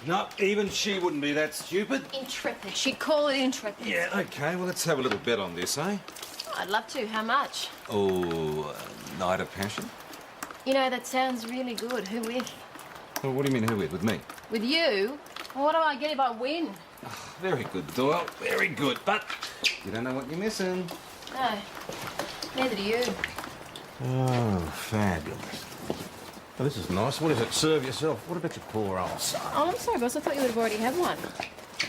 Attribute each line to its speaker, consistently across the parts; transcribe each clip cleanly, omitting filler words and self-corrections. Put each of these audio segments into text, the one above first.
Speaker 1: No, even she wouldn't be that stupid.
Speaker 2: Intrepid. She'd call it intrepid.
Speaker 1: Yeah, OK, well, let's have a little bet on this, eh?
Speaker 2: I'd love to. How much?
Speaker 1: Oh, night of passion?
Speaker 2: You know, that sounds really good. Who with?
Speaker 1: Well, what do you mean, who with? With me?
Speaker 2: With you? Well, what do I get if I win?
Speaker 1: Oh, very good, Doyle. Very good. But you don't know what you're missing.
Speaker 2: No. Neither do you.
Speaker 3: Oh, fabulous. Well, this is nice. What is it? Serve yourself. What about your poor ass?
Speaker 2: Oh, I'm sorry, boss. I thought you would have already had one.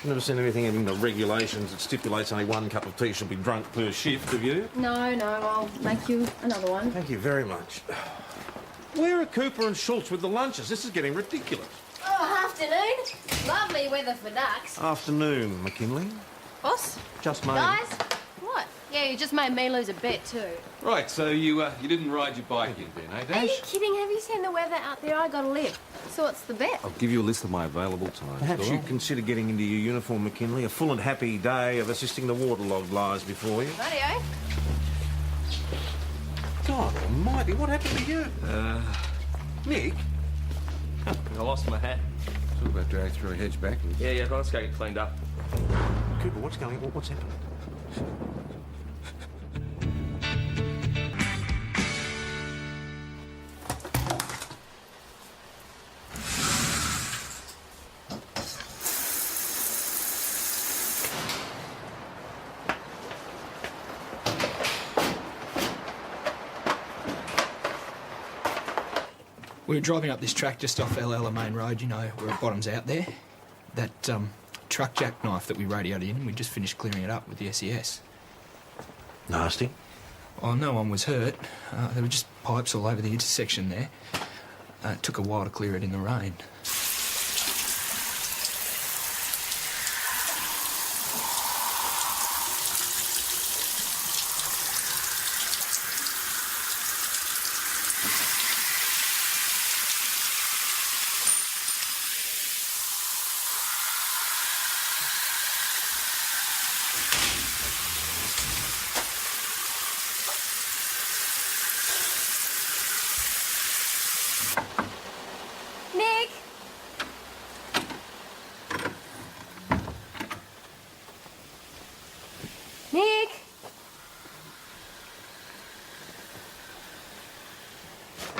Speaker 3: Never seen anything in the regulations that stipulates only one cup of tea should be drunk per shift, have you?
Speaker 2: No, I'll make you another one.
Speaker 3: Thank you very much. Where are Cooper and Schultz with the lunches? This is getting ridiculous.
Speaker 2: Oh, afternoon. Lovely weather for ducks.
Speaker 3: Afternoon, McKinley.
Speaker 2: Boss?
Speaker 3: Just made.
Speaker 2: Guys? What? Yeah, you just made me lose a bet, too.
Speaker 1: Right, so you didn't ride your bike in then, eh, Dash?
Speaker 2: Are you kidding? Have you seen the weather out there? I gotta live. So what's the bet?
Speaker 1: I'll give you a list of my available times.
Speaker 3: Perhaps
Speaker 1: Doyle.
Speaker 3: you consider getting into your uniform, McKinley. A full and happy day of assisting the waterlogged lies before you.
Speaker 2: Rightio.
Speaker 3: God almighty, what happened to you?
Speaker 4: Nick? I lost my hat.
Speaker 1: Talk about drag through a hedge back.
Speaker 4: Yeah, let's go get cleaned up.
Speaker 3: Cooper, what's going on? What's happening?
Speaker 5: We were driving up this track just off Ella Main Road, you know, where it bottoms out there. That truck jackknife that we radioed in, we just finished clearing it up with the SES.
Speaker 3: Nasty.
Speaker 5: Oh, no one was hurt. There were just pipes all over the intersection there. It took a while to clear it in the rain.
Speaker 2: Nick! Nick!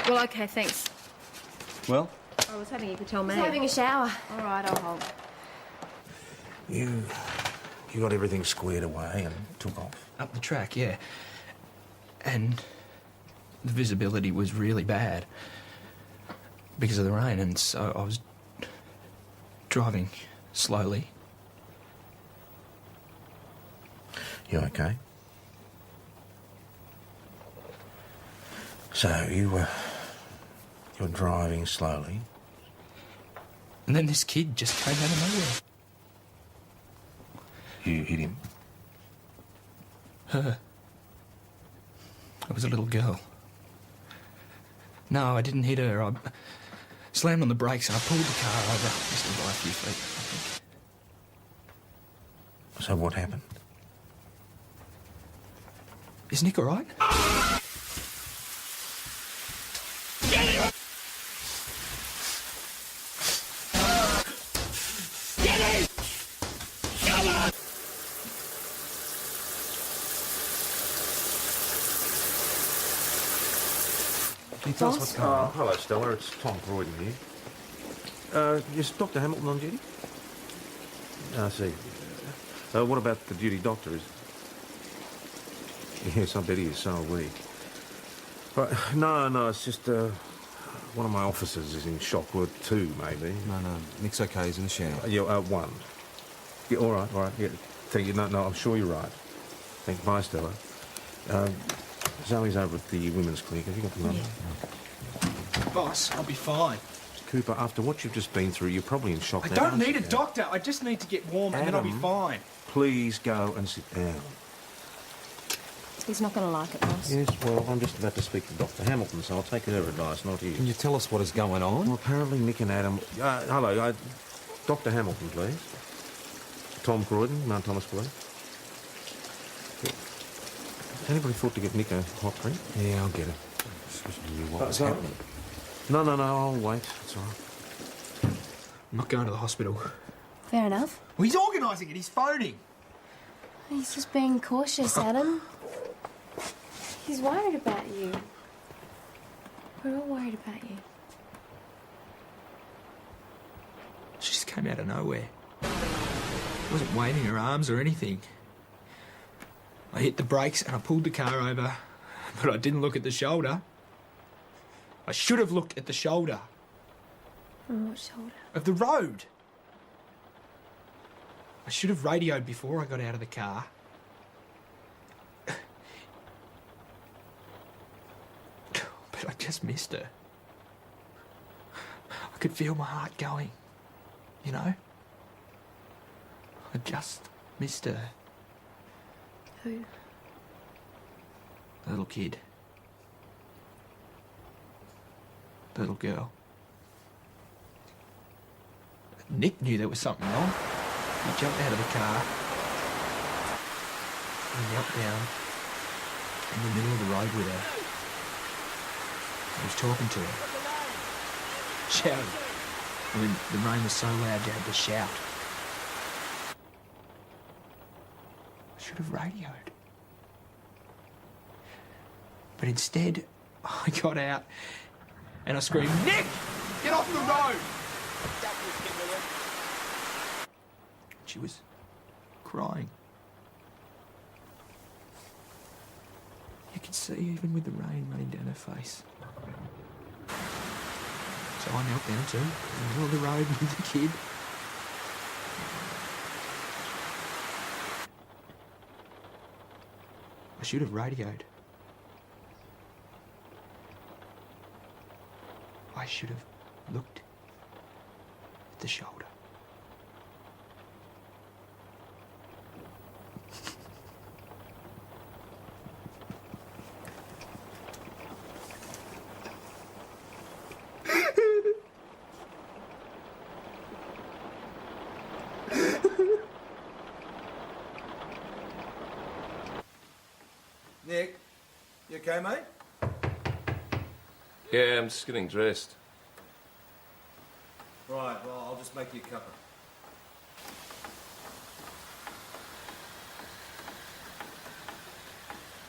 Speaker 2: Well, okay, thanks.
Speaker 1: Well?
Speaker 2: I was hoping you could tell me. I was having a shower. All right, I'll hold.
Speaker 3: You got everything squared away and took off?
Speaker 5: Up the track, yeah. And the visibility was really bad because of the rain, and so I was driving slowly.
Speaker 3: You okay? So you were driving slowly.
Speaker 5: And then this kid just came out of nowhere.
Speaker 3: You hit him.
Speaker 5: Her. It was a little girl. No, I didn't hit her. I slammed on the brakes and I pulled the car over, just by a few feet, I think.
Speaker 3: So what happened?
Speaker 5: Is Nick all right?
Speaker 3: Can you tell us what's going on? Hello, Stella. It's Tom Croydon here. Is Dr. Hamilton on duty? I see. What about the duty doctor? Yes, I bet he is. So are we. No, it's just one of my officers is in shock. Well, two, maybe.
Speaker 1: No, Nick's okay. He's in the shower.
Speaker 3: Yeah, one. Yeah, all right. Yeah, thank you. No, I'm sure you're right. Thank you. Bye, Stella. Zoe's over at the women's clinic. Have you got the number?
Speaker 5: Yeah. Boss, I'll be fine.
Speaker 3: Cooper, after what you've just been through, you're probably in shock
Speaker 5: I
Speaker 3: now.
Speaker 5: don't need a doctor. I just need to get warm and then I'll be fine.
Speaker 3: Please go and sit down.
Speaker 2: He's not going to like it, boss.
Speaker 3: Yes, well, I'm just about to speak to Dr. Hamilton, so I'll take her advice, not his.
Speaker 1: Can you tell us what is going on?
Speaker 3: Well, apparently Nick and Adam... hello, Dr. Hamilton, please. Tom Croydon, Mount Thomas Police. Anybody thought to get Nick a hot drink?
Speaker 1: Yeah, I'll get it. Just wish I knew what was happening.
Speaker 3: No, I'll wait. It's all right.
Speaker 5: I'm not going to the hospital.
Speaker 2: Fair enough.
Speaker 5: Well, he's organising it. He's phoning.
Speaker 2: He's just being cautious, Adam. He's worried about you. We're all worried about you.
Speaker 5: She just came out of nowhere. Wasn't waving her arms or anything. I hit the brakes and I pulled the car over, but I didn't look at the shoulder. I should have looked at the shoulder.
Speaker 2: On what shoulder?
Speaker 5: Of the road. I should have radioed before I got out of the car. But I just missed her. I could feel my heart going, you know? I just missed her.
Speaker 2: Who?
Speaker 5: The little kid. The little girl. Nick knew there was something wrong. He jumped out of the car and knelt down in the middle of the road with her. He was talking to her. Shouting. I mean, the rain was so loud you had to shout. I should have radioed. But instead, I got out and I screamed, "Nick! Get off the road!" She was crying. You could see even with the rain running down her face. So I knelt down too, in the middle of the road with the kid. I should have radioed. I should have looked at the shoulder.
Speaker 6: Nick, you okay, mate?
Speaker 4: Yeah, I'm just getting dressed.
Speaker 6: Right, well, I'll just make you a cuppa.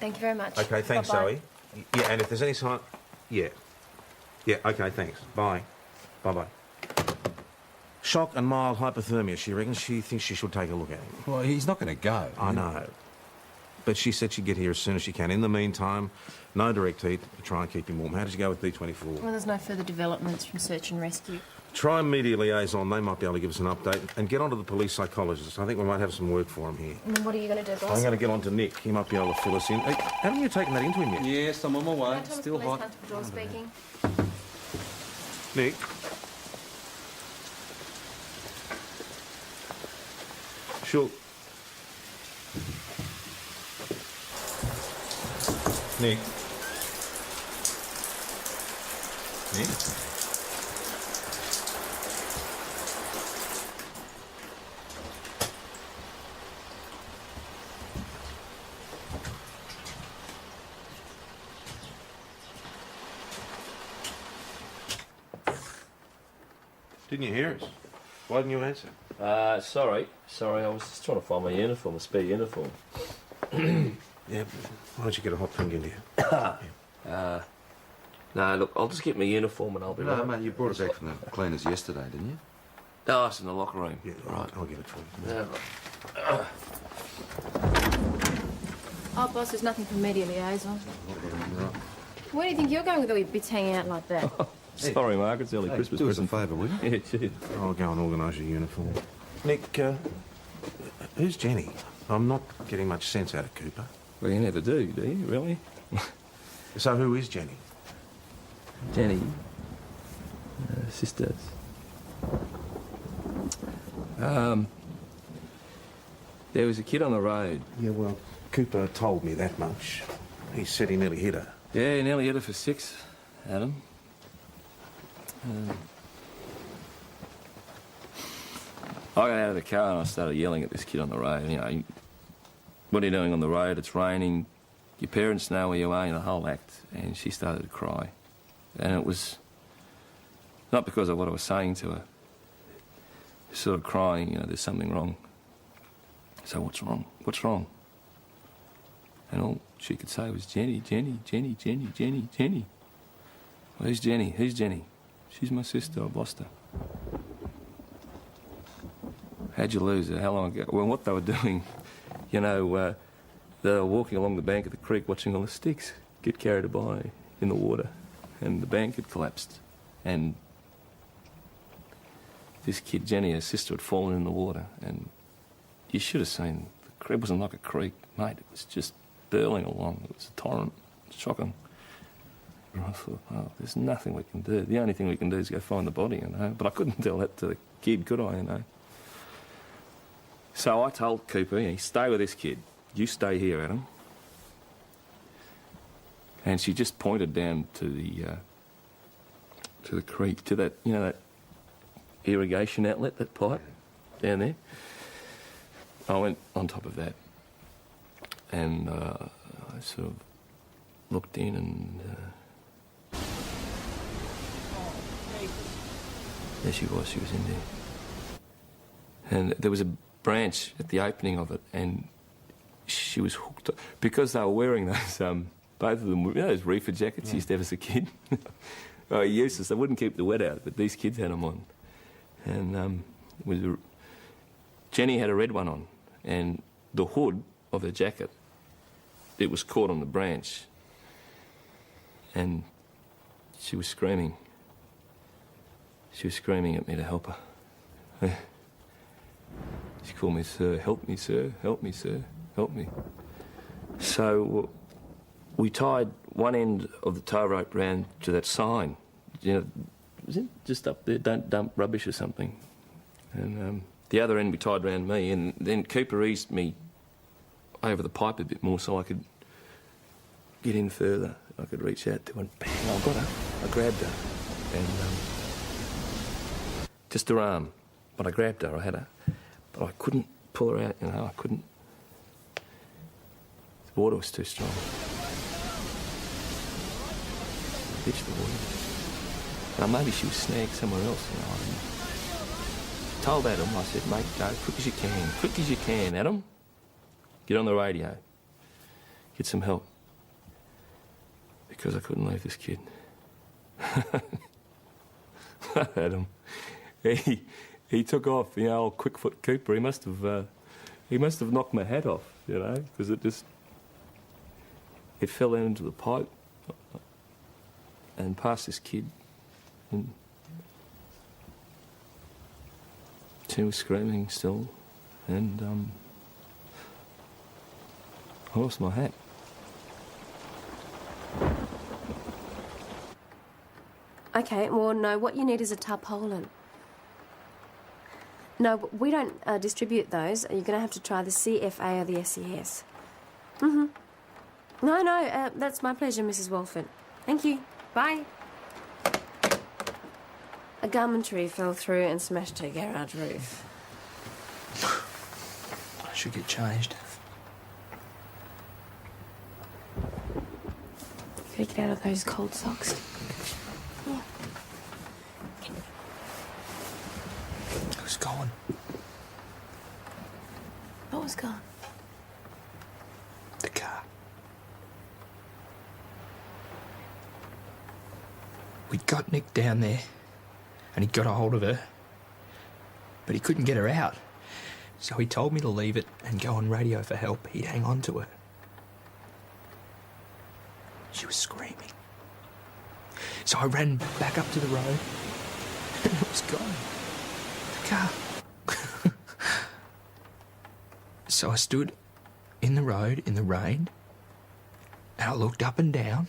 Speaker 2: Thank you very much.
Speaker 3: Okay, thanks,
Speaker 2: Bye-bye.
Speaker 3: Zoe. Yeah, and if there's any sign... Yeah. Yeah, okay, thanks. Bye. Bye-bye. Shock and mild hypothermia, she reckons. She thinks she should take a look at him.
Speaker 1: Well, he's not going to go.
Speaker 3: I know. But she said she'd get here as soon as she can. In the meantime, no direct heat to try and keep him warm. How did you go with D24?
Speaker 2: Well, there's no further developments from search and rescue.
Speaker 3: Try media liaison. They might be able to give us an update. And get onto the police psychologist. I think we might have some work for him here.
Speaker 2: And what are you going to do, boss?
Speaker 3: I'm going to get on to Nick. He might be able to fill us in. Hey, haven't you taken that into him yet?
Speaker 1: Yes, I'm on my way.
Speaker 2: Mount Thomas
Speaker 1: Still
Speaker 2: Police
Speaker 1: hot.
Speaker 2: Constable speaking.
Speaker 3: Nick? Sure. Nick? Nick? Didn't you hear us? Why didn't you answer?
Speaker 4: Sorry, I was just trying to find my uniform, a spare uniform.
Speaker 3: Yeah, why don't you get a hot drink into you?
Speaker 4: No, look, I'll just get my uniform and I'll be
Speaker 1: No,
Speaker 4: right.
Speaker 1: mate, you brought it back from the cleaners yesterday, didn't you?
Speaker 4: No, it's in the locker room.
Speaker 3: Yeah,
Speaker 4: Right.
Speaker 3: I'll get it for you.
Speaker 4: Yeah, right.
Speaker 2: Oh, boss, there's nothing from media liaison. Where do you think you're going with all your bits hanging out like that?
Speaker 4: Sorry, Mark, it's early Christmas
Speaker 1: do us a
Speaker 4: present.
Speaker 1: favour, will you?
Speaker 4: Yeah, cheers.
Speaker 3: I'll go and organise your uniform. Nick, who's Jenny? I'm not getting much sense out of Cooper.
Speaker 4: Well, you never do you, really?
Speaker 3: So who is Jenny?
Speaker 4: Jenny, sisters. There was a kid on the road.
Speaker 3: Yeah, well, Cooper told me that much. He said he nearly hit her.
Speaker 4: Yeah, he nearly hit her for 6, Adam. I got out of the car and I started yelling at this kid on the road. You know, what are you doing on the road? It's raining. Your parents know where you are, in the whole act. And she started to cry. And it was not because of what I was saying to her. Sort of crying, you know, there's something wrong. So what's wrong? What's wrong? And all she could say was, Jenny, Jenny, Jenny, Jenny, Jenny, Jenny. Well, who's Jenny? Who's Jenny? She's my sister. I've lost her. How'd you lose her? How long ago? Well, what they were doing, you know, they were walking along the bank of the creek watching all the sticks get carried by in the water. And the bank had collapsed. And this kid, Jenny, her sister, had fallen in the water. And you should have seen, the creek wasn't like a creek, mate. It was just burling along. It was a torrent. It was shocking. And I thought, oh, there's nothing we can do. The only thing we can do is go find the body, you know. But I couldn't tell that to the kid, could I, you know? So I told Cooper, you know, stay with this kid. You stay here, Adam. And she just pointed down to the creek, to that, you know, that irrigation outlet, that pipe down there. I went on top of that, and I sort of looked in, and there she was in there. And there was a branch at the opening of it, and she was hooked up. Because they were wearing those, both of them, you know, those reefer jackets you used to have as a kid? Oh, useless. They wouldn't keep the wet out, but these kids had them on. And Jenny had a red one on, and the hood of her jacket, it was caught on the branch, and she was screaming. She was screaming at me to help her. She called me, sir, help me, sir, help me, sir, help me. So we tied one end of the tow rope round to that sign. You know, was it just up there, don't dump rubbish or something? And the other end we tied round me, and then Cooper eased me over the pipe a bit more so I could get in further. I could reach out to her, and bang, I got her. I grabbed her. And just her arm. But I grabbed her, I had her. But I couldn't pull her out, you know, I couldn't. The water was too strong. I ditched the water. Now, maybe she was snagged somewhere else, you know. I told Adam, I said, mate, go quick as you can. Quick as you can, Adam. Get on the radio. Get some help. Because I couldn't leave this kid. Adam, he took off, you know, old Quickfoot Cooper. He must have knocked my hat off, you know, because it fell into the pipe and past this kid. And she was screaming still, and I lost my hat.
Speaker 2: Okay, well, no, what you need is a tarpaulin. No, we don't distribute those. You're going to have to try the CFA or the SES. No, that's my pleasure, Mrs. Walford. Thank you. Bye. A gum tree fell through and smashed her garage roof.
Speaker 5: I should get changed.
Speaker 2: Gotta get out of those cold socks. Yeah.
Speaker 5: It was gone.
Speaker 2: What was gone?
Speaker 5: The car. We'd got Nick down there, and he got a hold of her, but he couldn't get her out. So he told me to leave it and go on radio for help. He'd hang on to her. She was screaming. So I ran back up to the road, and it was gone. The car. So I stood in the road in the rain, and I looked up and down,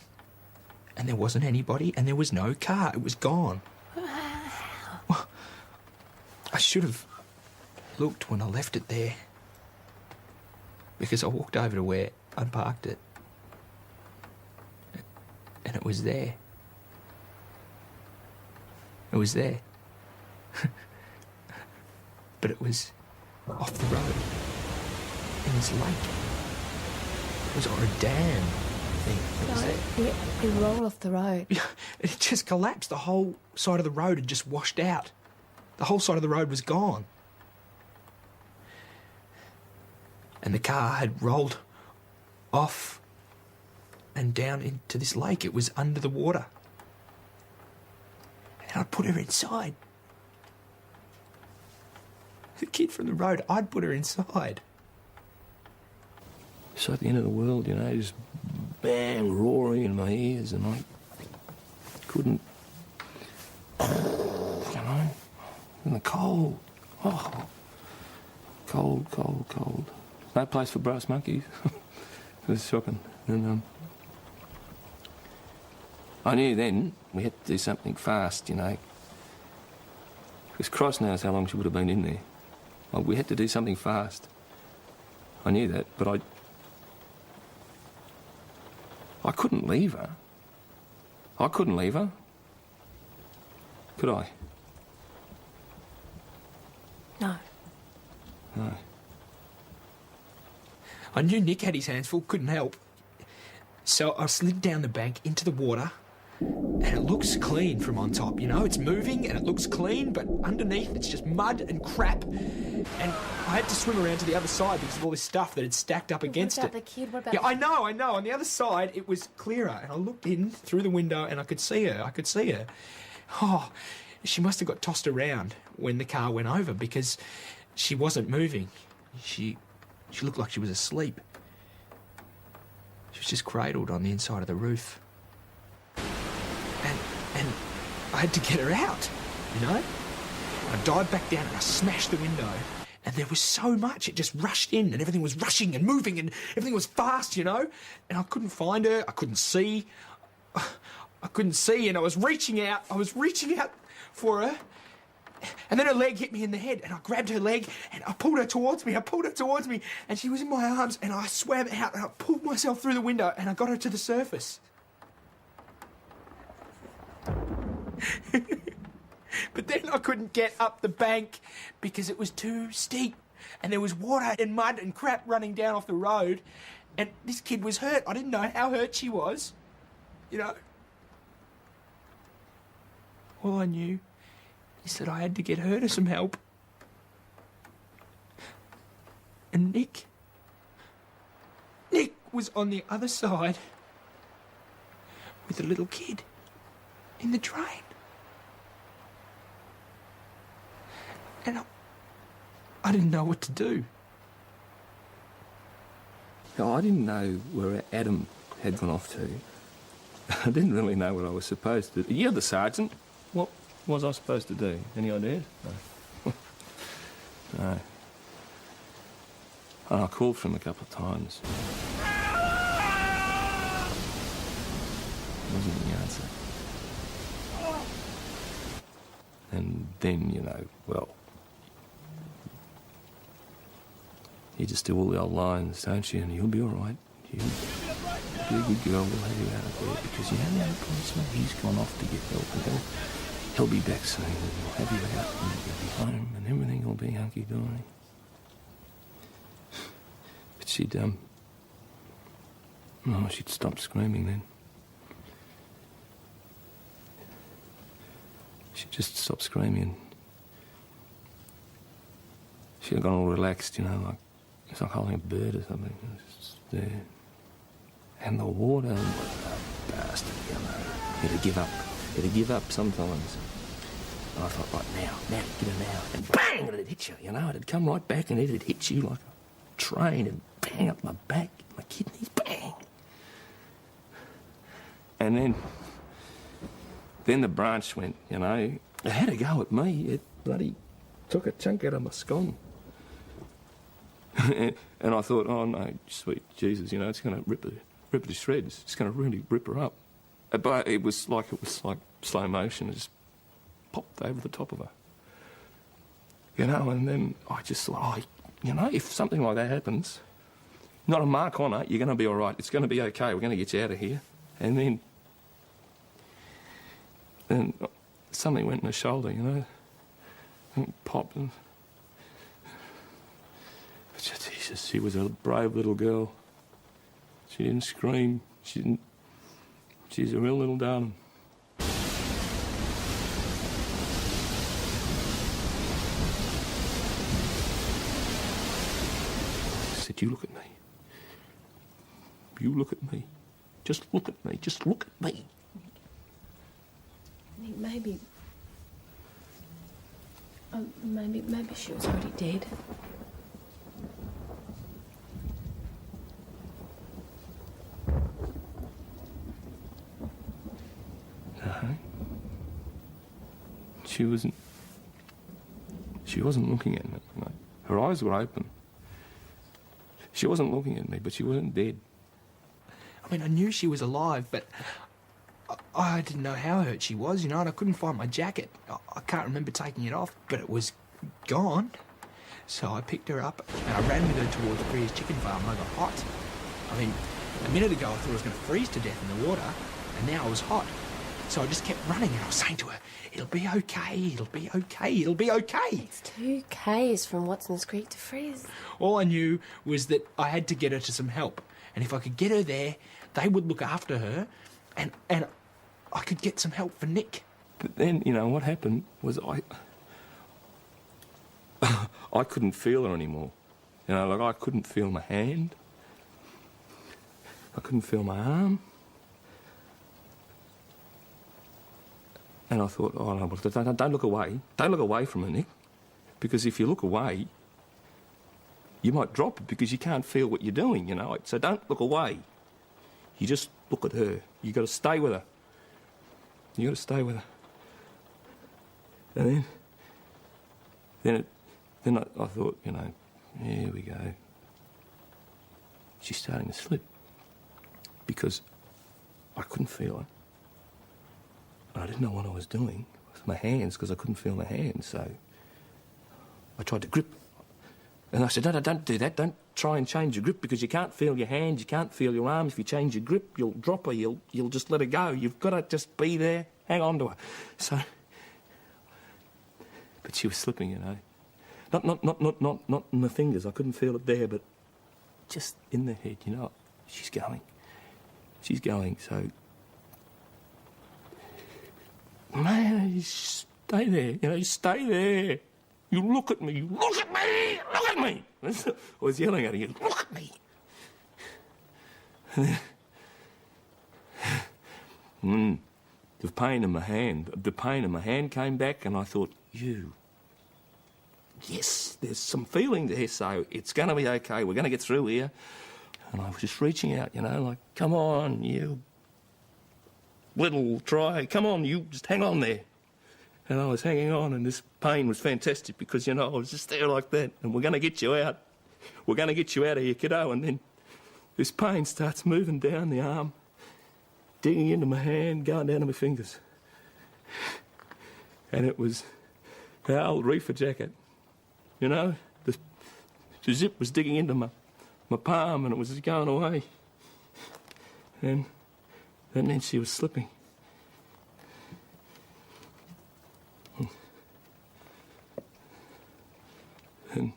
Speaker 5: and there wasn't anybody, and there was no car. It was gone. Well, I should have looked when I left it there, because I walked over to where I parked it, and it was there. It was there. but it was off the road in this lake. It was or a dam thing that was there.
Speaker 2: It rolled off the road.
Speaker 5: It just collapsed. The whole side of the road had just washed out. The whole side of the road was gone. And the car had rolled off and down into this lake. It was under the water. And I'd put her inside. The kid from the road, I'd put her inside.
Speaker 4: So at the end of the world, you know, just bang, roaring in my ears, and I couldn't, you know, in the cold. Oh, cold, cold, cold. No place for brass monkeys. It was shocking. And I knew then we had to do something fast, you know. Because Christ knows how long she would have been in there. Well, we had to do something fast. I knew that, but I couldn't leave her. I couldn't leave her. Could I?
Speaker 2: No.
Speaker 4: No.
Speaker 5: I knew Nick had his hands full, couldn't help. So I slid down the bank into the water, and it looks clean from on top, you know? It's moving and it looks clean, but underneath it's just mud and crap. And I had to swim around to the other side because of all this stuff that had stacked up against
Speaker 2: What
Speaker 5: it.
Speaker 2: about the kid? What about
Speaker 5: Yeah, I know. On the other side, it was clearer, and I looked in through the window and I could see her. Oh, she must have got tossed around when the car went over because she wasn't moving. She looked like she was asleep. She was just cradled on the inside of the roof. And I had to get her out, you know? I dived back down and I smashed the window. And there was so much, it just rushed in and everything was rushing and moving and everything was fast, you know? And I couldn't find her, I couldn't see. And I was reaching out for her. And then her leg hit me in the head and I grabbed her leg and I pulled her towards me. And she was in my arms and I swam out and I pulled myself through the window and I got her to the surface. But then I couldn't get up the bank because it was too steep and there was water and mud and crap running down off the road and this kid was hurt. I didn't know how hurt she was, you know. All I knew is that I had to get her to some help. And Nick was on the other side with a little kid in the train. And I didn't know what to do.
Speaker 4: I didn't know where Adam had gone off to. I didn't really know what I was supposed to do. You're the sergeant. What was I supposed to do? Any ideas? No. No. And I called for him a couple of times. Wasn't the answer. And then, you know, well, you just do all the old lines, don't you? And you'll be all right. You'll be a good girl. We'll have you out of there because you know the policeman. He's gone off to get help, and he'll be back soon, and we'll have you out, and you'll be home, and everything will be hunky-dory. But she'd stopped screaming then. She just stopped screaming. She had gone all relaxed, you know, like it's like holding a bird or something. It was just there. And the water was a bastard, you know. It'd give up. It'd give up sometimes. And I thought, right, now, get her now. And bang, it'd hit you, you know. It'd come right back and it'd hit you like a train and bang up my back, my kidneys, bang. And then the branch went, you know. It had a go at me. It bloody took a chunk out of my scone. And I thought, oh no, sweet Jesus, you know, it's going to rip her to shreds. It's going to really rip her up. But it was like slow motion. It just popped over the top of her. You know, and then I just thought, oh, you know, if something like that happens, not a mark on her, you're going to be all right. It's going to be okay. We're going to get you out of here. And then something went in her shoulder, you know, and it popped. And Jesus, she was a brave little girl. She didn't scream. She didn't... She's a real little darling. I said, you look at me. You look at me. Just look at me. Just look at me.
Speaker 2: Nick, maybe... maybe she was already dead.
Speaker 4: No. She wasn't... She wasn't looking at me. No. Her eyes were open. She wasn't looking at me, but she wasn't dead.
Speaker 5: I mean, I knew she was alive, but I didn't know how hurt she was, you know, and I couldn't find my jacket. I can't remember taking it off, but it was gone. So I picked her up and I ran with her towards Brea's chicken farm and I got hot. I mean, a minute ago I thought I was going to freeze to death in the water, and now I was hot. So I just kept running and I was saying to her, it'll be okay, it'll be okay, it'll be okay.
Speaker 2: It's 2 Ks from Watson's Creek to Freeze.
Speaker 5: All I knew was that I had to get her to some help. And if I could get her there, they would look after her, and I could get some help for Nick.
Speaker 4: But then, you know, what happened was I couldn't feel her anymore. You know, like I couldn't feel my hand. I couldn't feel my arm. And I thought, oh, no, don't look away. Don't look away from her, Nick. Because if you look away, you might drop it because you can't feel what you're doing, you know. So don't look away. You just look at her. You got to stay with her. You got to stay with her. And then I thought, you know, here we go. She's starting to slip because I couldn't feel her. And I didn't know what I was doing with my hands because I couldn't feel my hands. So I tried to grip. And I said, no, don't do that. Don't try and change your grip because you can't feel your hands, you can't feel your arms. If you change your grip, you'll drop her, you'll just let her go. You've got to just be there, hang on to her. So, but she was slipping, you know. Not in the fingers, I couldn't feel it there, but just in the head, you know. She's going. She's going, so... Man, you stay there, you know, you stay there. You look at me, you look at me, look at me. I was yelling at her, you look at me. The pain in my hand came back and I thought, yes, there's some feeling there, so it's going to be okay, we're going to get through here. And I was just reaching out, you know, like, come on, you little try, come on, you just hang on there. And I was hanging on, and this pain was fantastic because, you know, I was just there like that, and we're going to get you out. We're going to get you out of here, kiddo. And then this pain starts moving down the arm, digging into my hand, going down to my fingers. And it was the old reefer jacket, you know. The zip was digging into my palm, and it was just going away. And then she was slipping. And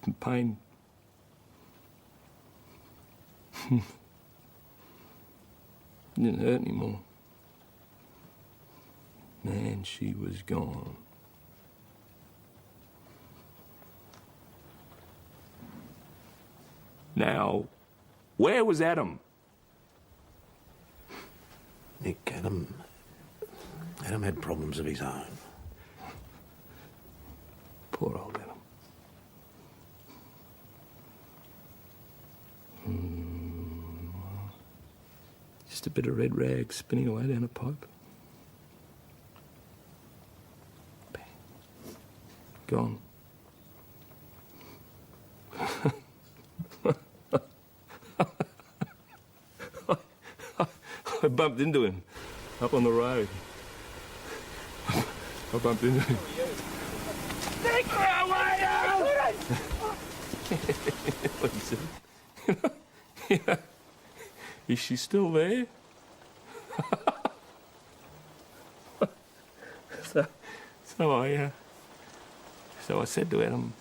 Speaker 4: the pain didn't hurt anymore. Man, she was gone. Now, where was Adam?
Speaker 3: Nick, Adam had problems of his own.
Speaker 4: Poor old Adam. Just a bit of red rag spinning away down a pipe. Bang. Gone. I bumped into him up on the road. I bumped into him. Take her away now! What he said. Yeah. Is she still there? So So I said to Adam,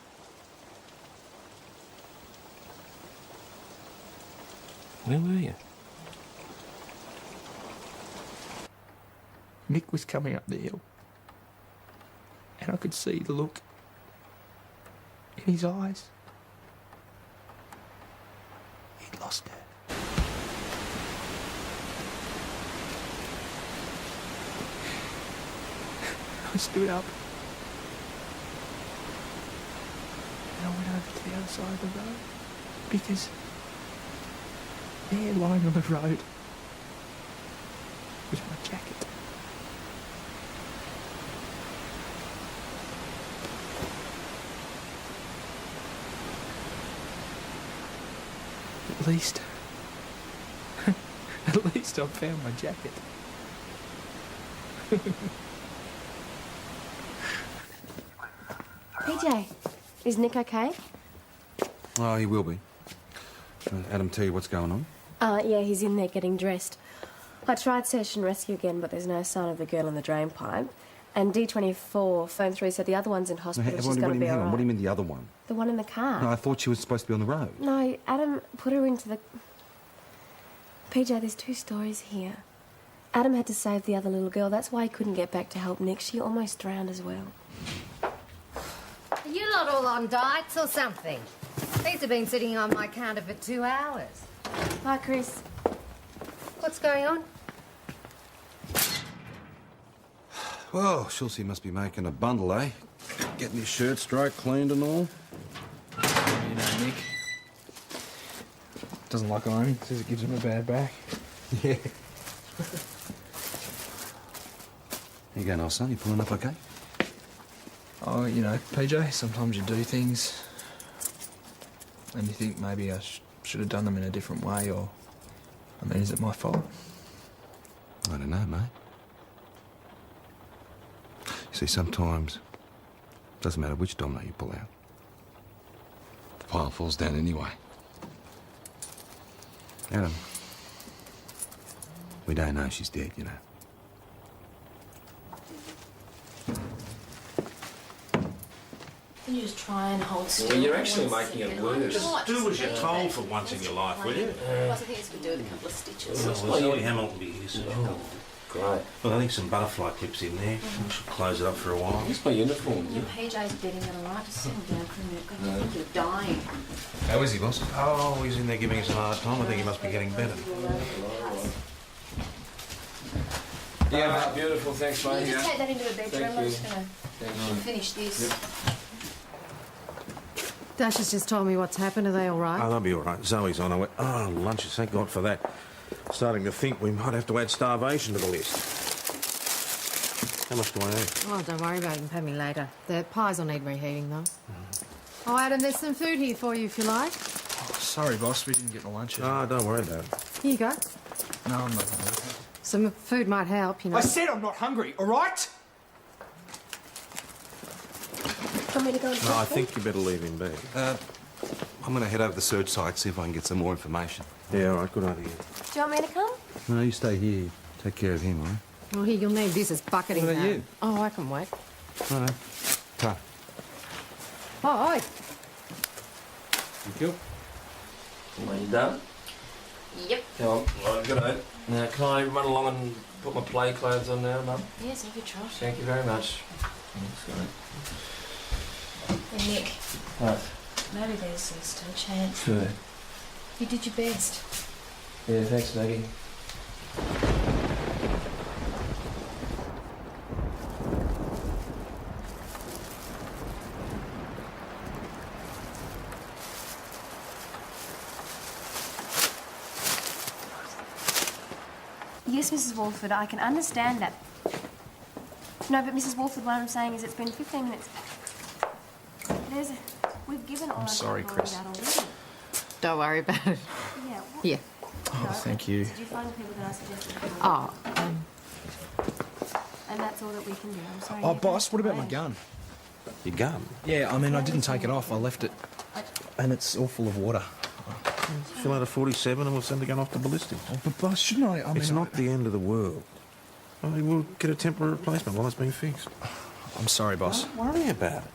Speaker 4: where were you?
Speaker 5: Nick was coming up the hill, and I could see the look in his eyes. He'd lost her. I stood up and I went over to the other side of the road because there, lying on the road, was my jacket. At least I found my jacket.
Speaker 2: PJ, is Nick okay?
Speaker 1: Oh, he will be. Adam, tell you what's going on?
Speaker 2: Yeah, he's in there getting dressed. I tried search and rescue again, but there's no sign of the girl in the drain pipe. And D24 phone 3 said the other one's in hospital.
Speaker 1: Hey,
Speaker 2: She's going to be all right.
Speaker 1: What do you mean the other one?
Speaker 2: The one in the car.
Speaker 1: No, I thought she was supposed to be on the road.
Speaker 2: No, Adam put her into the... PJ, there's 2 stories here. Adam had to save the other little girl. That's why he couldn't get back to help Nick. She almost drowned as well.
Speaker 7: Are you not all on diets or something? These have been sitting on my counter for 2 hours.
Speaker 2: Hi, Chris.
Speaker 7: What's going on?
Speaker 1: Well, Schultz must be making a bundle, eh? Getting his shirt dry cleaned and all.
Speaker 5: You know, Nick doesn't like ironing. Says it gives him a bad back.
Speaker 1: Yeah. How you going, old son? You pulling up okay?
Speaker 5: Oh, you know, PJ, sometimes you do things and you think maybe I should have done them in a different way, or, I mean, is it my fault?
Speaker 1: I don't know, mate. You see, sometimes it doesn't matter which domino you pull out. The pile falls down anyway. Adam, we don't know she's dead, you know.
Speaker 2: Can you just try and hold still?
Speaker 4: Well, you're actually making it worse.
Speaker 3: Just do as you're told for once in your life, will you?
Speaker 2: I think it's going to do with a couple of stitches.
Speaker 3: Well, Zoe Hamilton will be here soon.
Speaker 4: Great.
Speaker 3: Well, I think some butterfly clips in there. Should close it up for a while.
Speaker 4: Where's my uniform?
Speaker 2: Your PJ's getting it all right. Just settle down for a minute. God, I think you're dying.
Speaker 1: How is he, boss?
Speaker 3: Oh, he's in there giving us a hard time. I think he must be getting better.
Speaker 4: Yeah, beautiful. Thanks,
Speaker 2: Can
Speaker 4: mate.
Speaker 2: you just take that into the bedroom?
Speaker 4: Thank
Speaker 2: I'm
Speaker 4: you.
Speaker 2: just going to finish this.
Speaker 7: Dash has just told me what's happened. Are they all right?
Speaker 3: Oh, they'll be all right. Zoe's on her way. Oh, lunches. Thank God for that. Starting to think we might have to add starvation to the list. How much do I owe?
Speaker 7: Oh, don't worry about it. You can pay me later. The pies will need reheating, though. Oh, Adam, there's some food here for you if you like.
Speaker 5: Oh, sorry, boss, we didn't get the lunch.
Speaker 3: Oh, don't worry about it.
Speaker 7: Here you go.
Speaker 5: No, I'm not hungry.
Speaker 7: Some food might help, you know.
Speaker 6: I said I'm not hungry, all right?
Speaker 2: Want me to go and
Speaker 3: No, I
Speaker 2: check them?
Speaker 3: think you better leave him be.
Speaker 1: I'm going to head over to the search site, see if I can get some more information.
Speaker 3: Yeah, all right. Good idea.
Speaker 2: Do you want me to come?
Speaker 1: No, you stay here. Take care of him, all right?
Speaker 7: Well, here, you'll need this as bucketing.
Speaker 1: What about
Speaker 7: now.
Speaker 1: you?
Speaker 7: Oh, I can wait.
Speaker 1: All right. Ta.
Speaker 7: Oh, oi.
Speaker 1: Thank you.
Speaker 4: Are you done?
Speaker 2: Yep.
Speaker 4: Come on. Right, good night. Now, can I run along and put my play clothes on now, Mum?
Speaker 2: Yes, have you tried?
Speaker 4: Thank you very much. Thanks,
Speaker 2: Hey, Nick,
Speaker 4: Right.
Speaker 2: maybe there's still a chance.
Speaker 4: Sure.
Speaker 2: You did your best.
Speaker 4: Yeah, thanks, Maggie.
Speaker 2: Yes, Mrs. Walford, I can understand that. No, but Mrs. Walford, what I'm saying is it's been 15 minutes. We've given all
Speaker 5: I'm sorry, Chris.
Speaker 2: that already.
Speaker 7: Don't worry about it.
Speaker 2: Yeah.
Speaker 7: Here.
Speaker 5: Oh, thank you.
Speaker 2: Did you find the people that I suggested?
Speaker 7: Oh,
Speaker 2: And that's all that we can do. I'm sorry.
Speaker 5: Oh,
Speaker 2: Nick.
Speaker 5: boss, what about my
Speaker 2: I-
Speaker 5: gun?
Speaker 3: Your gun?
Speaker 5: Yeah, I mean, I didn't take it off. I left it. And it's all full of water.
Speaker 3: Fill out a 47 and we'll send the gun off to ballistics.
Speaker 5: Oh, but boss, shouldn't I? I mean,
Speaker 3: It's not the end of the world. I mean, we'll get a temporary replacement while it's being fixed.
Speaker 5: I'm sorry, boss.
Speaker 3: Don't worry about it.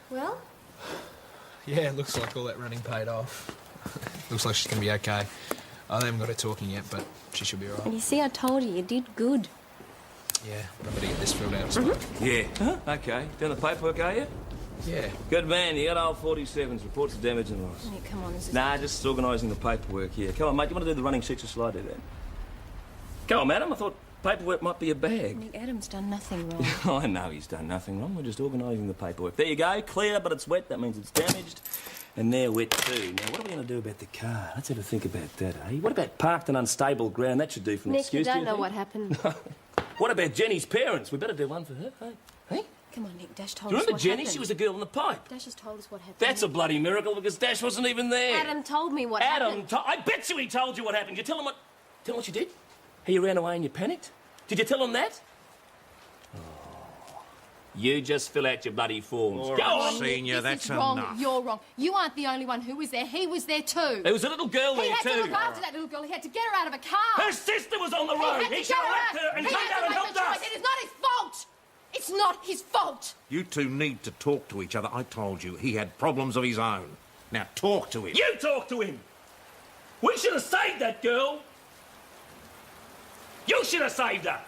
Speaker 2: Well?
Speaker 5: Yeah, looks like all that running paid off. Looks like she's going to be okay. I haven't got her talking yet, but she should be all
Speaker 2: And
Speaker 5: right.
Speaker 2: you see, I told you did good.
Speaker 5: Yeah, but I better get this filled out. Mm-hmm.
Speaker 4: Yeah. Huh? Okay. Doing the paperwork, are you?
Speaker 5: Yeah.
Speaker 4: Good man. You got old 47s, reports of damage and loss.
Speaker 2: Yeah, come on, this is...
Speaker 4: Nah, just organising the paperwork here. Come on, mate. You want to do the running sheets or shall I do that? Come on, madam. I thought paperwork might be a bag.
Speaker 2: Nick, Adam's done nothing wrong.
Speaker 4: I know he's done nothing wrong. We're just organising the paperwork. There you go. Clear, but it's wet. That means it's damaged. And they're wet too. Now, what are we going to do about the car? Let's have a think about that, eh? What about parked and unstable ground? That should do for an
Speaker 2: Nick,
Speaker 4: excuse.
Speaker 2: you don't
Speaker 4: do
Speaker 2: know
Speaker 4: think?
Speaker 2: what happened.
Speaker 4: What about Jenny's parents? We better do one for her, hey? Hey?
Speaker 2: Come on, Nick, Dash told
Speaker 4: Do you
Speaker 2: us
Speaker 4: remember
Speaker 2: what
Speaker 4: Jenny?
Speaker 2: happened.
Speaker 4: She was the girl in the pipe.
Speaker 2: Dash has told us what happened.
Speaker 4: That's a bloody miracle because Dash wasn't even there.
Speaker 2: Adam told me what happened.
Speaker 4: I bet you he told you what happened. You tell him what... Tell him what you did? How you ran away and you panicked? Did you tell him that? Oh. You just fill out your bloody forms. Go on!
Speaker 3: Senior,
Speaker 7: This
Speaker 3: that's
Speaker 7: is wrong.
Speaker 3: enough.
Speaker 7: You're wrong. You aren't the only one who was there. He was there too.
Speaker 4: There was a little girl
Speaker 7: He
Speaker 4: there
Speaker 7: had
Speaker 4: too.
Speaker 7: to look after that little girl. He had to get her out of a car.
Speaker 4: Her sister was on the road.
Speaker 7: He had to
Speaker 4: should
Speaker 7: get
Speaker 4: have
Speaker 7: her
Speaker 4: left her and
Speaker 7: He
Speaker 4: come
Speaker 7: had
Speaker 4: down
Speaker 7: to
Speaker 4: and
Speaker 7: make
Speaker 4: helped
Speaker 7: the choice.
Speaker 4: us.
Speaker 7: It is not his fault. It's not his fault.
Speaker 3: You two need to talk to each other. I told you he had problems of his own. Now talk to him.
Speaker 4: You talk to him. We should have saved that girl. You should have saved her.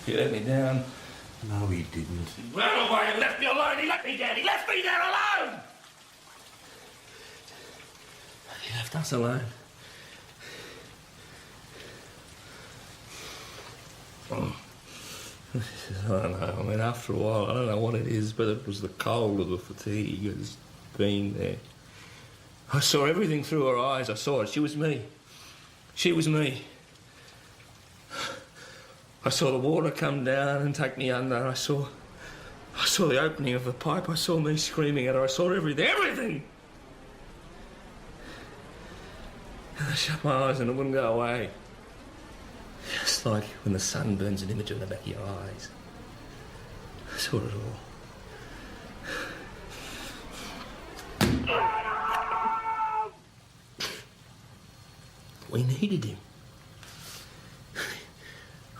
Speaker 4: You let me down.
Speaker 3: No, he didn't.
Speaker 4: He ran away and left me alone. He let me down. He left me there alone. He left us alone. Oh. I don't know. I mean, after a while, I don't know what it is, but it was the cold or the fatigue. It's been there. I saw everything through her eyes. I saw it. She was me. She was me. I saw the water come down and take me under. I saw the opening of the pipe. I saw me screaming at her. I saw everything. Everything! And I shut my eyes and it wouldn't go away. Just like when the sun burns an image on the back of your eyes. I saw it all. We needed him.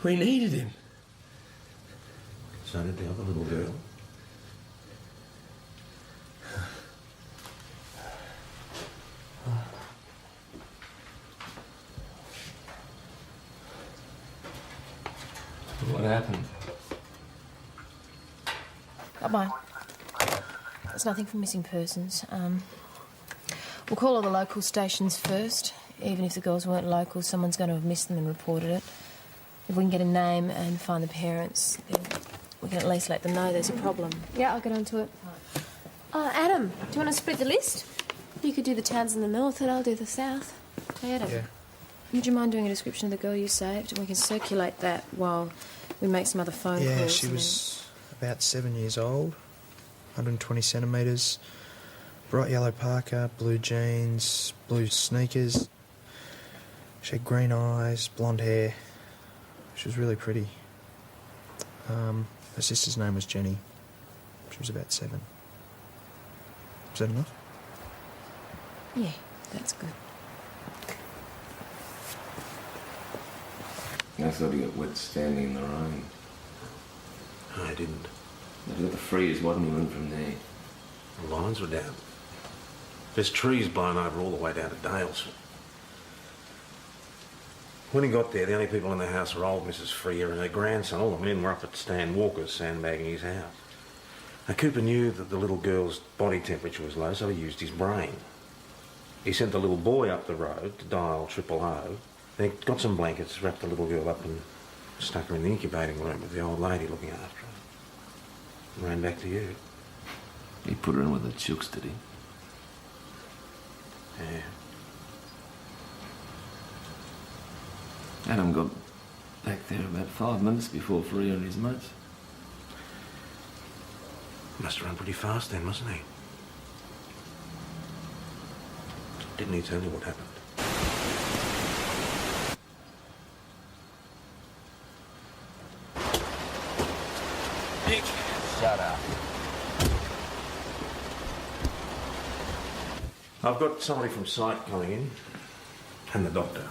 Speaker 4: We needed him.
Speaker 3: So did the other little girl.
Speaker 4: What happened?
Speaker 2: Bye-bye. There's nothing for missing persons. We'll call all the local stations first. Even if the girls weren't local, someone's going to have missed them and reported it. If we can get a name and find the parents, then we can at least let them know there's a problem. Yeah, I'll get onto it. Adam, do you want to split the list? You could do the towns in the north and I'll do the south. Hey, Adam.
Speaker 5: Yeah.
Speaker 2: Would you mind doing a description of the girl you saved? And we can circulate that while we make some other phone calls.
Speaker 5: Yeah, she
Speaker 2: and
Speaker 5: was about 7 years old, 120 centimetres, bright yellow parka, blue jeans, blue sneakers. She had green eyes, blonde hair. She was really pretty. Her sister's name was Jenny. She was about 7. Is that enough?
Speaker 2: then- Yeah, that's good.
Speaker 4: I thought he got wet standing in the rain.
Speaker 3: No, he didn't.
Speaker 4: They've got the freeze, wasn't he, from there?
Speaker 3: The lines were down. There's trees blown over all the way down to Dalesford. When he got there, the only people in the house were old Mrs. Freer and her grandson. All the men were up at Stan Walker's sandbagging his house. Now, Cooper knew that the little girl's body temperature was low, so he used his brain. He sent the little boy up the road to dial 000. Then he got some blankets, wrapped the little girl up and stuck her in the incubating room with the old lady looking after her. And ran back to you.
Speaker 4: He put her in with the chooks, did he?
Speaker 3: Yeah.
Speaker 4: Adam got back there about 5 minutes before Freer and his mates.
Speaker 3: Must have run pretty fast then, mustn't he? Didn't he tell you what happened?
Speaker 6: Nick, shut up.
Speaker 3: I've got somebody from site coming in, and the doctor.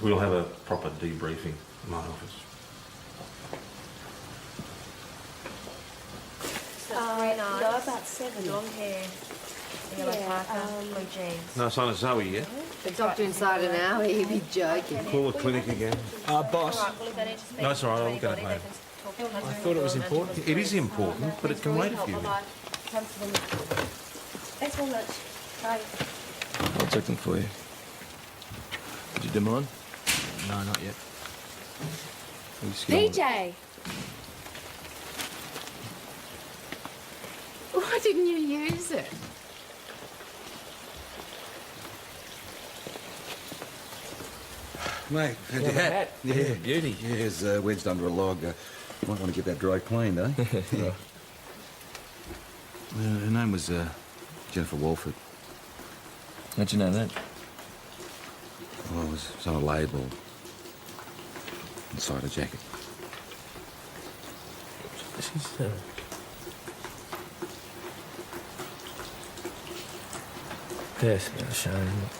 Speaker 3: We'll have a proper debriefing in my office.
Speaker 8: No, about 7.
Speaker 9: Long hair, yellow parka, blue jeans.
Speaker 3: No sign of Zoe yet?
Speaker 7: The doctor inside an hour, you'd be joking.
Speaker 3: Call the clinic again.
Speaker 6: Boss,
Speaker 3: No, it's all right, I'll look at it later.
Speaker 6: I thought it was important.
Speaker 3: It is important, but it can wait a few minutes.
Speaker 8: Thanks very much. Bye.
Speaker 4: I'll check them for you. Did you do mine?
Speaker 5: No, not yet.
Speaker 8: PJ!
Speaker 7: Why didn't you use it?
Speaker 1: Mate, had your hat. Yeah, beauty. Yeah, it's wedged under a log. Might want to get that dry cleaned, eh? Yeah. Her name was Jennifer Walford.
Speaker 4: How'd you know that?
Speaker 1: Well, it was on a label inside a jacket.
Speaker 4: She's, That's a bit of a shame, isn't it?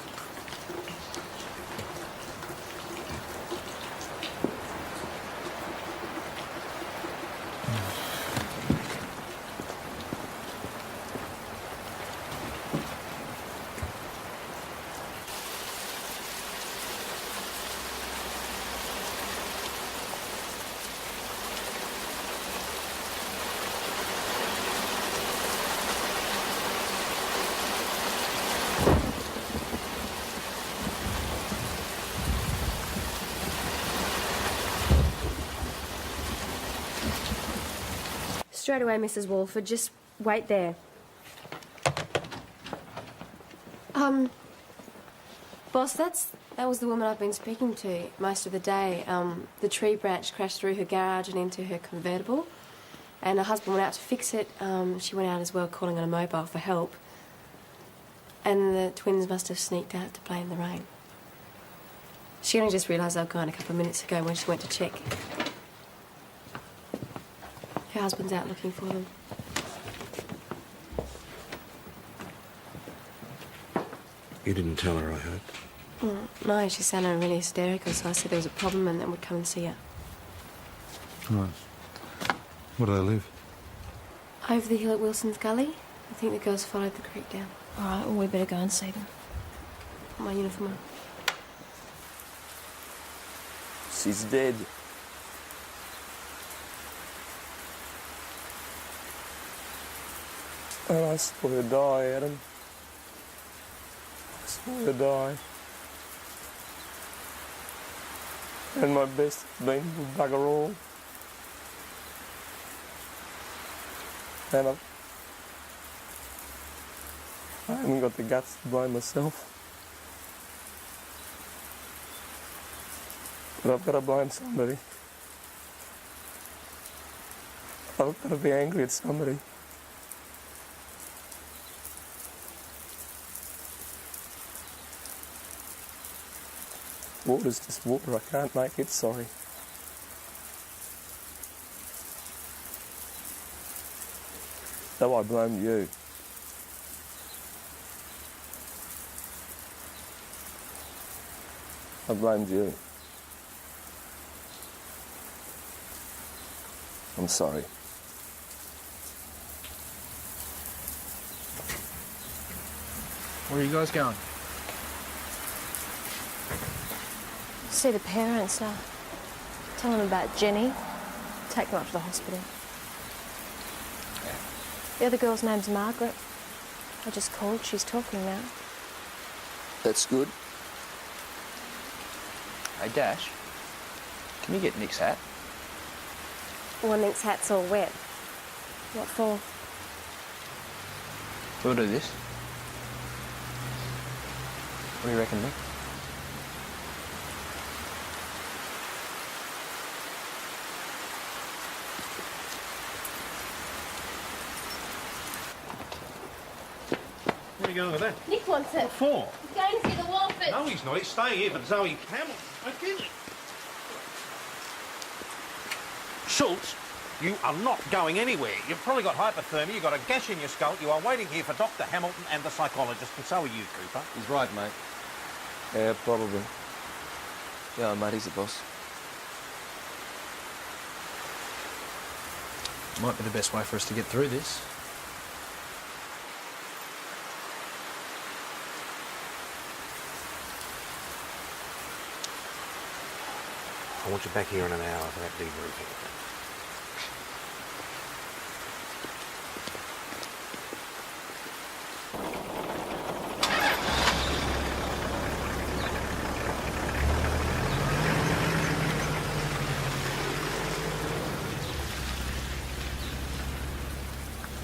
Speaker 8: Straight away, Mrs. Walford. Just wait there. Boss, that was the woman I've been speaking to most of the day. The tree branch crashed through her garage and into her convertible, and her husband went out to fix it. She went out as well, calling on a mobile for help. And the twins must have sneaked out to play in the rain. She only just realised they were gone a couple of minutes ago when she went to check. Her husband's out looking for them.
Speaker 3: You didn't tell her, I heard.
Speaker 8: No, she sounded really hysterical, so I said there was a problem and then we'd come and see her.
Speaker 1: Right. Where do they live?
Speaker 8: Over the hill at Wilson's Gully. I think the girls followed the creek down.
Speaker 2: All right, well, we better go and see them.
Speaker 8: Put my uniform on.
Speaker 4: She's dead.
Speaker 10: And I saw her die, Adam. I saw her die. And my best has been bugger all. And I haven't got the guts to blame myself. But I've got to blame somebody. I've got to be angry at somebody. Water's just water. I can't make it sorry. So I blame you. I blamed you.
Speaker 4: I'm sorry.
Speaker 6: Where are you guys going?
Speaker 2: See the parents. Tell them about Jenny. Take them up to the hospital. The other girl's name's Margaret. I just called. She's talking now.
Speaker 4: That's good.
Speaker 5: Hey, Dash, can you get Nick's hat?
Speaker 8: Well, Nick's hat's all wet.
Speaker 2: What for?
Speaker 5: We'll do this. What do you reckon, Nick?
Speaker 3: Where are you going with that?
Speaker 8: Nick wants it.
Speaker 3: What for?
Speaker 8: He's going to see the Wolfers.
Speaker 3: No, he's not. He's staying here for Zoe Hamilton. Okay. Schultz, you are not going anywhere. You've probably got hypothermia, you've got a gash in your skull, you are waiting here for Dr. Hamilton and the psychologist, and so are you, Cooper.
Speaker 4: He's right, mate. Yeah, probably. Yeah, mate, he's the boss.
Speaker 6: Might be the best way for us to get through this.
Speaker 3: I want you back here in an hour for that debriefing.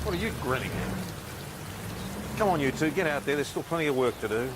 Speaker 3: What are you grinning at? Come on, you two, get out there. There's still plenty of work to do.